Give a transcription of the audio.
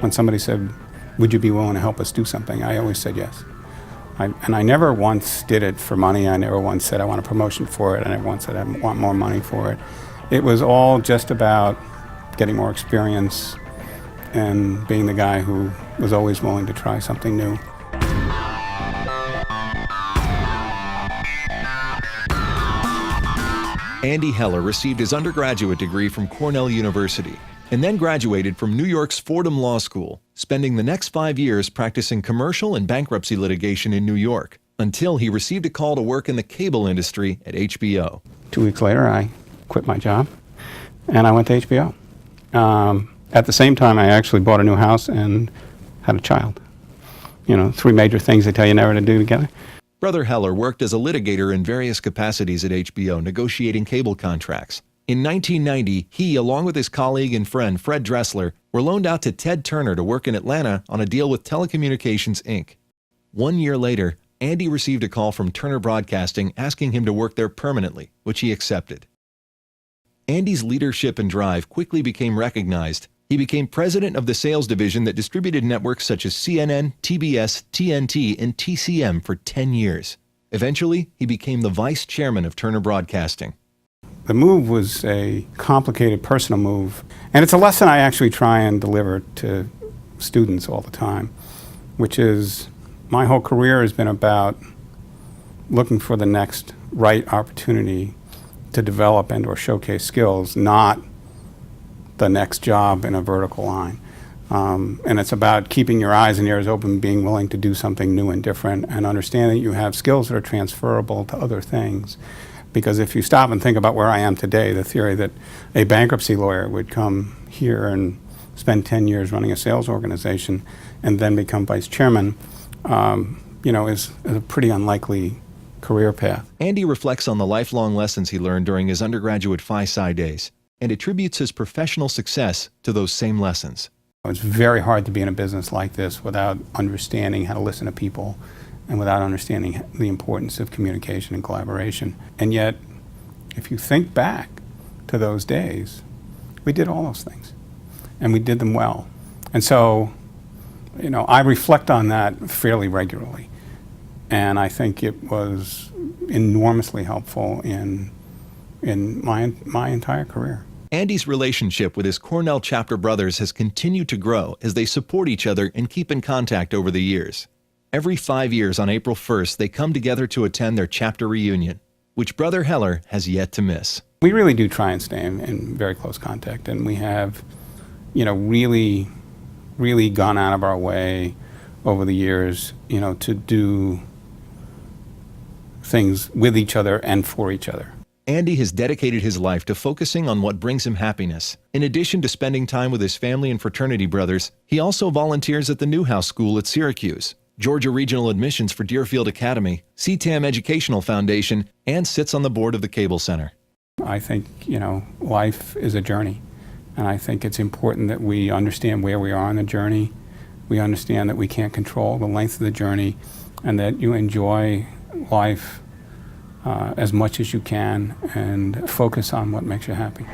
when somebody said, would you be willing to help us do something, I always said yes. And I never once did it for money. I never once said I want a promotion for it. I never once said I want more money for it. It was all just about getting more experience and being the guy who was always willing to try something new. Andy Heller received his undergraduate degree from Cornell University and then graduated from New York's Fordham Law School, spending the next 5 years practicing commercial and bankruptcy litigation in New York, until he received a call to work in the cable industry at HBO. 2 weeks later, I quit my job, and I went to HBO. At the same time, I actually bought a new house and had a child. You know, 3 major things they tell you never to do together. Brother Heller worked as a litigator in various capacities at HBO, negotiating cable contracts. In 1990, he, along with his colleague and friend Fred Dressler, were loaned out to Ted Turner to work in Atlanta on a deal with Telecommunications, Inc. 1 year later, Andy received a call from Turner Broadcasting asking him to work there permanently, which he accepted. Andy's leadership and drive quickly became recognized. He became president of the sales division that distributed networks such as CNN, TBS, TNT, and TCM for 10 years. Eventually, he became the vice chairman of Turner Broadcasting. The move was a complicated personal move, and it's a lesson I actually try and deliver to students all the time, which is my whole career has been about looking for the next right opportunity to develop and or showcase skills, not the next job in a vertical line. And it's about keeping your eyes and ears open, being willing to do something new and different, and understanding you have skills that are transferable to other things. Because if you stop and think about where I am today, the theory that a bankruptcy lawyer would come here and spend 10 years running a sales organization and then become vice chairman, you know, is a pretty unlikely career path. Andy reflects on the lifelong lessons he learned during his undergraduate Phi Psi days and attributes his professional success to those same lessons. It's very hard to be in a business like this without understanding how to listen to people and without understanding the importance of communication and collaboration. And yet, if you think back to those days, we did all those things, and we did them well. And so, you know, I reflect on that fairly regularly, and I think it was enormously helpful in my entire career. Andy's relationship with his Cornell chapter brothers has continued to grow as they support each other and keep in contact over the years. Every 5 years on April 1st, they come together to attend their chapter reunion, which Brother Heller has yet to miss. We really do try and stay in very close contact, and we have, you know, really gone out of our way over the years, you know, to do things with each other and for each other. Andy has dedicated his life to focusing on what brings him happiness. In addition to spending time with his family and fraternity brothers, he also volunteers at the Newhouse School at Syracuse, Georgia Regional Admissions for Deerfield Academy, CTAM Educational Foundation, and sits on the board of the Cable Center. I think, you know, life is a journey, and I think it's important that we understand where we are on the journey. We understand that we can't control the length of the journey, and that you enjoy life as much as you can and focus on what makes you happy.